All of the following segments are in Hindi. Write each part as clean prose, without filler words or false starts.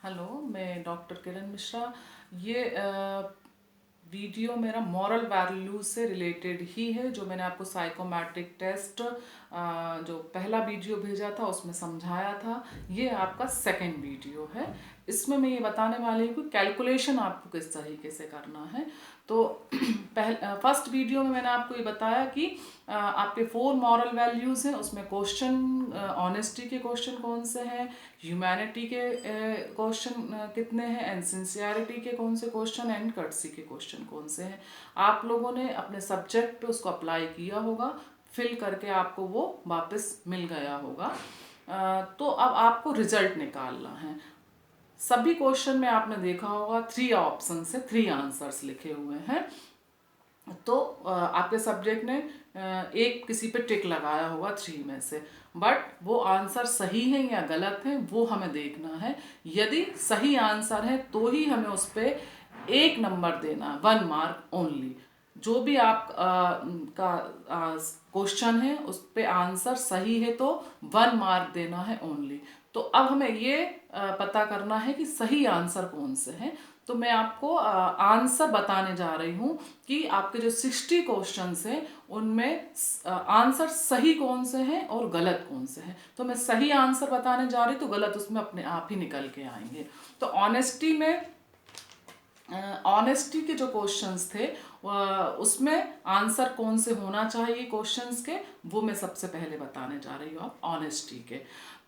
हेलो, मैं डॉक्टर किरण मिश्रा। ये वीडियो मेरा मॉरल वैल्यूज से रिलेटेड ही है। जो मैंने आपको साइकोमेट्रिक टेस्ट जो पहला वीडियो भेजा था उसमें समझाया था, ये आपका सेकंड वीडियो है। इसमें मैं ये बताने वाली हूँ कि कैलकुलेशन आपको किस तरीके से करना है। तो फर्स्ट वीडियो में मैंने आपको ये बताया कि आपके 4 मॉरल वैल्यूज़ हैं। उसमें क्वेश्चन ऑनेस्टी के क्वेश्चन कौन से हैं, ह्यूमैनिटी के क्वेश्चन कितने हैं, एंड सिंसियरिटी के कौन से क्वेश्चन, एंड कर्टसी के क्वेश्चन कौन से हैं। आप लोगों ने अपने सब्जेक्ट पे उसको अप्लाई किया होगा, फिल करके आपको वो वापस मिल गया होगा। तो अब आपको रिजल्ट निकालना है। सभी क्वेश्चन में आपने देखा होगा 3 ऑप्शन से 3 आंसर्स लिखे हुए हैं। तो आपके सब्जेक्ट ने एक किसी पे टिक लगाया होगा 3 में से, बट वो आंसर सही है या गलत है वो हमें देखना है। यदि सही आंसर है तो ही हमें उस पर 1 नंबर देना, 1 मार्क ओनली। जो भी आप का क्वेश्चन है उस पे आंसर सही है तो 1 मार्क देना है ओनली। तो अब हमें ये पता करना है कि सही आंसर कौन से हैं। तो मैं आपको आंसर बताने जा रही हूँ कि आपके जो 60 क्वेश्चंस हैं उनमें आंसर सही कौन से हैं और गलत कौन से हैं। तो मैं सही आंसर बताने जा रही हूँ तो गलत उसमें अपने आप ही निकल के आएंगे। तो ऑनेस्टी के जो क्वेश्चंस थे उसमें आंसर कौन से होना चाहिए क्वेश्चंस के, वो मैं सबसे पहले बताने जा रही हूँ। आप ऑनेस्टी के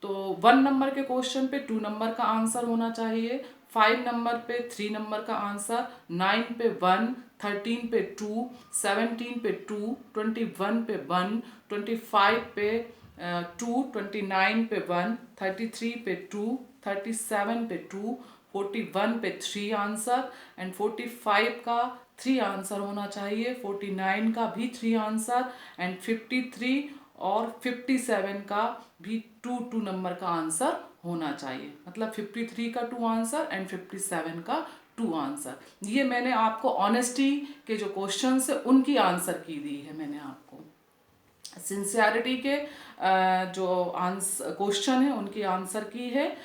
तो 1 नंबर के क्वेश्चन पे 2 नंबर का आंसर होना चाहिए, 5 नंबर पे 3 नंबर का आंसर, 9 पे 1, 13 पे 2, 17 पे 2, 21 पे 1, 25 पे 2, 29 पे 1, 33 पे 2, 37 पे 2, 41 पे 3 आंसर, एंड 45 का 3 आंसर होना चाहिए, 49 का भी 3 आंसर, एंड 53 और 57 का भी 2 नंबर का आंसर होना चाहिए। मतलब 53 का 2 आंसर एंड 57 का 2 आंसर। ये मैंने आपको ऑनेस्टी के जो क्वेश्चन है उनकी आंसर की दी है मैंने आपको। सिंसियरिटी के जो आंसर क्वेश्चन है उनकी आंसर की है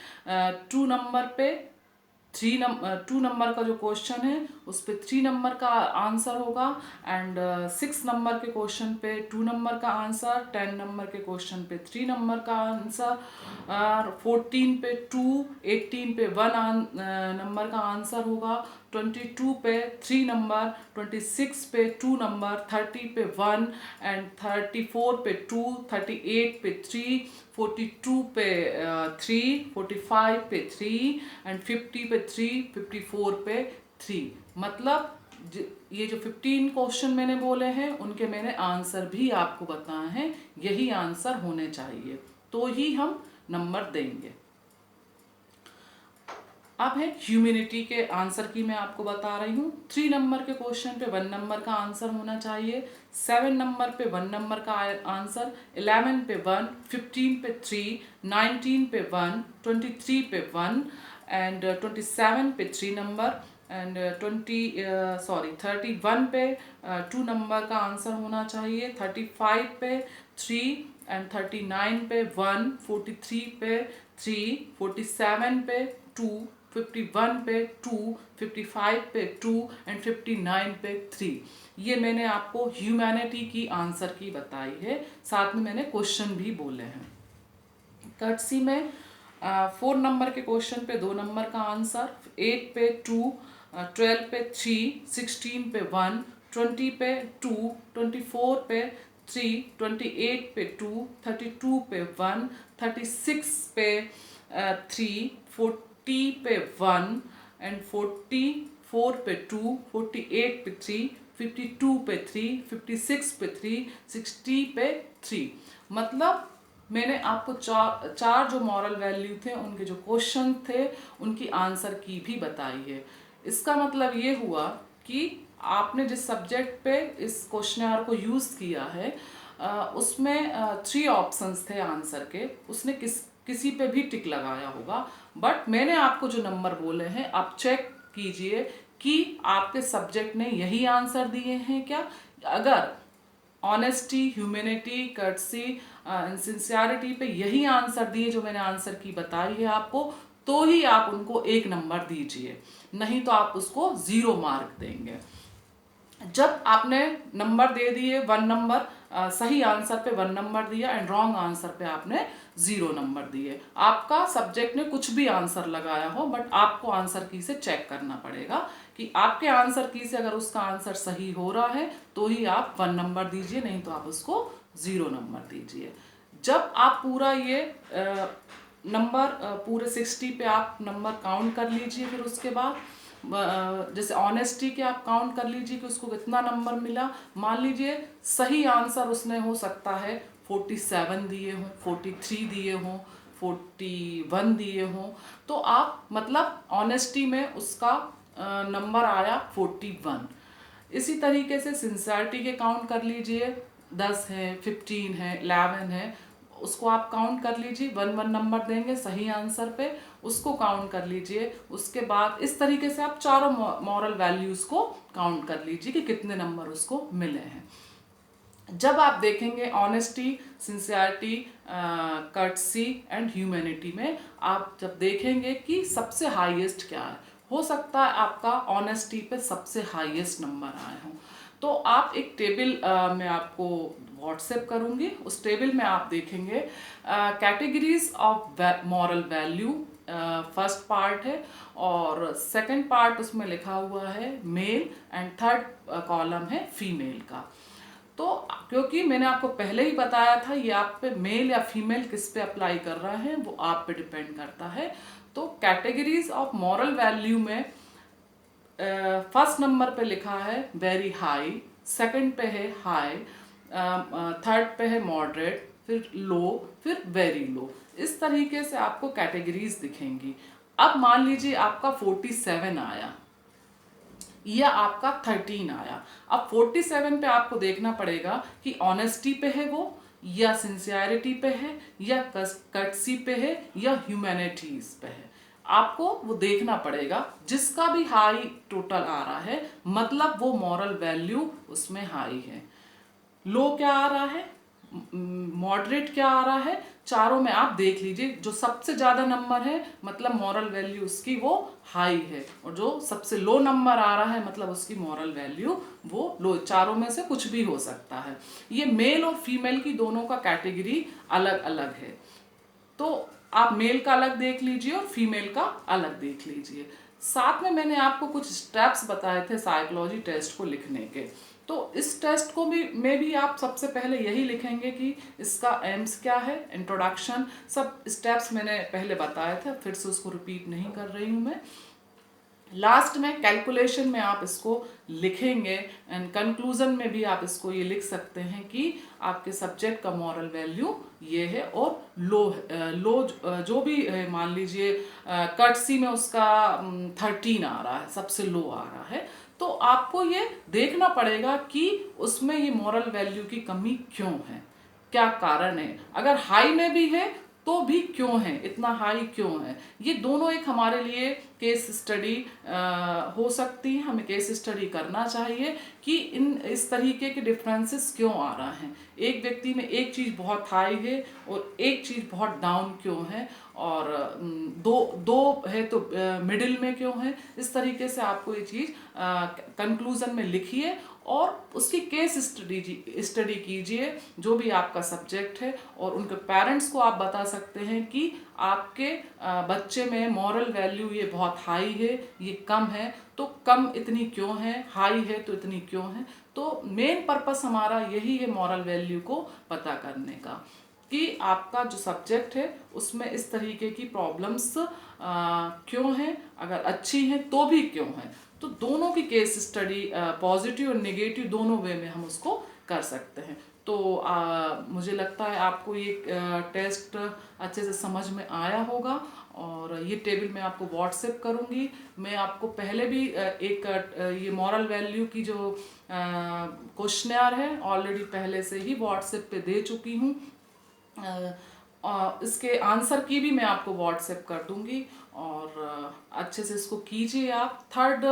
2 नंबर पे 2 नंबर का जो क्वेश्चन है उस पर 3 नंबर का आंसर होगा, एंड 6 नंबर के क्वेश्चन पे 2 नंबर का आंसर, 10 नंबर के क्वेश्चन पे 3 नंबर का आंसर, 14 पे 2, 18 पे 1 नंबर का आंसर होगा, 22 पे 3 नंबर, 26 पे 2 नंबर, 30 पे 1, एंड 34 पे 2, 38 पे 3, 42 पे 3, 45 पे 3, एंड 50 पे 3, 54 पे 3। मतलब ये जो 15 क्वेश्चन मैंने बोले हैं उनके मैंने आंसर भी आपको बताए हैं। यही आंसर होने चाहिए तो ही हम नंबर देंगे। अब है ह्यूमैनिटी के आंसर की मैं आपको बता रही हूँ। 3 नंबर के क्वेश्चन पे 1 नंबर का आंसर होना चाहिए, 7 नंबर पे 1 नंबर का आंसर, 11 पे 1, 15 पे 3, 19 पे 1, 23 पे 1, एंड 27 पे 3 नंबर, एंड 31 पे 2 नंबर का आंसर होना चाहिए, 35 पे 3, एंड 39 पे 1, 43 पे 3, 47 पे 2, 51 पे 2, 55 पे 2, एंड 59 पे 3। ये मैंने आपको ह्यूमैनिटी की आंसर की बताई है, साथ में मैंने क्वेश्चन भी बोले हैं। कर्टसी में 4 नंबर के क्वेश्चन पे 2 नंबर का आंसर, 8 पे 2, 12 पे 3, 16 पे 1, 20 पे 2, 24 पे 3, 28 पे 2, 32 पे 1, 36 पे 3, 40 पे 1, एंड 44 पे 2, 48 पे 3, 52 पे 3, 56 पे 3, 60 पे 3। मतलब मैंने आपको चार जो मॉरल वैल्यू थे उनके जो क्वेश्चन थे उनकी आंसर की भी बताई है। इसका मतलब ये हुआ कि आपने जिस सब्जेक्ट पे इस क्वेश्चनर को यूज़ किया है उसमें 3 ऑप्शंस थे आंसर के, उसने किसी पे भी टिक लगाया होगा। बट मैंने आपको जो नंबर बोले हैं आप चेक कीजिए कि आपके सब्जेक्ट ने यही आंसर दिए हैं क्या। अगर ऑनेस्टी, ह्यूमैनिटी, कर्टसी, सिंसियरिटी पे यही आंसर दिए जो मैंने आंसर की बताई है आपको, तो ही आप उनको 1 नंबर दीजिए, नहीं तो आप उसको 0 मार्क देंगे। जब आपने नंबर दे दिए 1 नंबर, सही आंसर पे 1 नंबर दिया एंड रॉन्ग आंसर पे आपने 0 नंबर दिए। आपका सब्जेक्ट ने कुछ भी आंसर लगाया हो, बट आपको आंसर की से चेक करना पड़ेगा कि आपके आंसर की से अगर उसका आंसर सही हो रहा है तो ही आप 1 नंबर दीजिए, नहीं तो आप उसको 0 नंबर दीजिए। जब आप पूरा ये नंबर पूरे 60 पे आप नंबर काउंट कर लीजिए, फिर उसके बाद जैसे ऑनेस्टी के आप काउंट कर लीजिए कि उसको कितना नंबर मिला। मान लीजिए सही आंसर उसने हो सकता है 47 दिए हों, 43 दिए हों, 41 दिए हों, तो आप मतलब ऑनेस्टी में उसका नंबर आया 41। इसी तरीके से सिंसियरिटी के काउंट कर लीजिए, 10 है, 15 है, 11 है, उसको आप काउंट कर लीजिए, 1 नंबर देंगे सही आंसर पे, उसको काउंट कर लीजिए। उसके बाद इस तरीके से आप चारों मॉरल वैल्यूज़ को काउंट कर लीजिए कि कितने नंबर उसको मिले हैं। जब आप देखेंगे honesty, sincerity, courtesy and humanity में आप जब देखेंगे कि सबसे हाईएस्ट क्या है, हो सकता है आपका ऑनेस्टी पे सबसे हाईएस्ट नंबर आए हों, तो आप एक टेबल मैं आपको व्हाट्सएप करूँगी। उस टेबल में आप देखेंगे categories of moral value, first part है और सेकंड पार्ट उसमें लिखा हुआ है मेल एंड थर्ड कॉलम है फीमेल का। तो क्योंकि मैंने आपको पहले ही बताया था ये आप पे मेल या फीमेल किस पे अप्लाई कर रहा है वो आप पे डिपेंड करता है। तो कैटेगरीज ऑफ मॉरल वैल्यू में फर्स्ट नंबर पे लिखा है वेरी हाई, सेकंड पे है हाई, थर्ड पे है मॉडरेट, फिर लो, फिर वेरी लो। इस तरीके से आपको कैटेगरीज दिखेंगी। अब मान लीजिए आपका 47 आया या आपका 13 आया। अब 47 पे आपको देखना पड़ेगा कि ऑनेस्टी पे है वो, या सिंसियरिटी पे है, या कर्टसी पे है, या ह्यूमैनिटीज पे है। आपको वो देखना पड़ेगा। जिसका भी हाई टोटल आ रहा है मतलब वो मॉरल वैल्यू उसमें हाई है। लो क्या आ रहा है, मॉडरेट क्या आ रहा है, चारों में आप देख लीजिए। जो सबसे ज़्यादा नंबर है मतलब मॉरल वैल्यू उसकी वो हाई है, और जो सबसे लो नंबर आ रहा है मतलब उसकी मॉरल वैल्यू वो लो। चारों में से कुछ भी हो सकता है। ये मेल और फीमेल की दोनों का कैटेगरी अलग अलग है, तो आप मेल का अलग देख लीजिए और फीमेल का अलग देख लीजिए। साथ में मैंने आपको कुछ स्टेप्स बताए थे साइकोलॉजी टेस्ट को लिखने के। तो इस टेस्ट को भी में भी आप सबसे पहले यही लिखेंगे कि इसका एम्स क्या है, इंट्रोडक्शन, सब स्टेप्स मैंने पहले बताए थे, फिर से उसको रिपीट नहीं कर रही हूँ मैं। लास्ट में कैलकुलेशन में आप इसको लिखेंगे एंड कंक्लूजन में भी आप इसको ये लिख सकते हैं कि आपके सब्जेक्ट का मॉरल वैल्यू ये है और लो जो भी मान लीजिए कर्टसी में उसका 13 आ रहा है, सबसे लो आ रहा है, तो आपको ये देखना पड़ेगा कि उसमें ये मॉरल वैल्यू की कमी क्यों है, क्या कारण है। अगर हाई में भी है तो भी क्यों है, इतना हाई क्यों है। ये दोनों एक हमारे लिए केस स्टडी हो सकती है। हमें केस स्टडी करना चाहिए कि इस तरीके के डिफरेंसेस क्यों आ रहा है। एक व्यक्ति में एक चीज़ बहुत हाई है और एक चीज़ बहुत डाउन क्यों है, और दो दो है तो मिडिल में क्यों है। इस तरीके से आपको ये चीज़ कंक्लूजन में लिखिए और उसकी केस स्टडी कीजिए जो भी आपका सब्जेक्ट है, और उनके पेरेंट्स को आप बता सकते हैं कि आपके बच्चे में मॉरल वैल्यू ये बहुत हाई है, ये कम है तो कम इतनी क्यों है, हाई है तो इतनी क्यों है। तो मेन पर्पस हमारा यही है मॉरल वैल्यू को पता करने का, कि आपका जो सब्जेक्ट है उसमें इस तरीके की प्रॉब्लम्स क्यों हैं, अगर अच्छी हैं तो भी क्यों हैं। तो दोनों की केस स्टडी पॉजिटिव और नेगेटिव दोनों वे में हम उसको कर सकते हैं। तो मुझे लगता है आपको ये टेस्ट अच्छे से समझ में आया होगा, और ये टेबल मैं आपको व्हाट्सएप करूँगी। मैं आपको पहले भी एक ये मॉरल वैल्यू की जो क्वेश्चनर है ऑलरेडी पहले से ही व्हाट्सएप पे दे चुकी हूँ। इसके आंसर की भी मैं आपको व्हाट्सएप कर दूंगी, और अच्छे से इसको कीजिए आप। थर्ड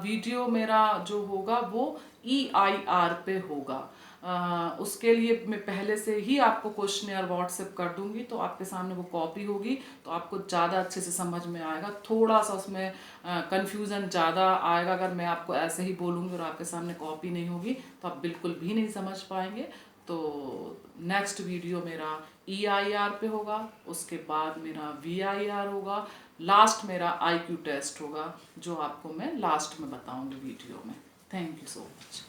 वीडियो मेरा जो होगा वो EIR पे होगा। उसके लिए मैं पहले से ही आपको क्वेश्चनेयर व्हाट्सएप कर दूंगी, तो आपके सामने वो कॉपी होगी, तो आपको ज़्यादा अच्छे से समझ में आएगा। थोड़ा सा उसमें कन्फ्यूज़न ज़्यादा आएगा अगर मैं आपको ऐसे ही बोलूँगी और आपके सामने कॉपी नहीं होगी, तो आप बिल्कुल भी नहीं समझ पाएंगे। तो नेक्स्ट वीडियो मेरा EIR पे होगा, उसके बाद मेरा VIR होगा, लास्ट मेरा IQ टेस्ट होगा, जो आपको मैं लास्ट में बताऊंगी वीडियो में। Thank you so much.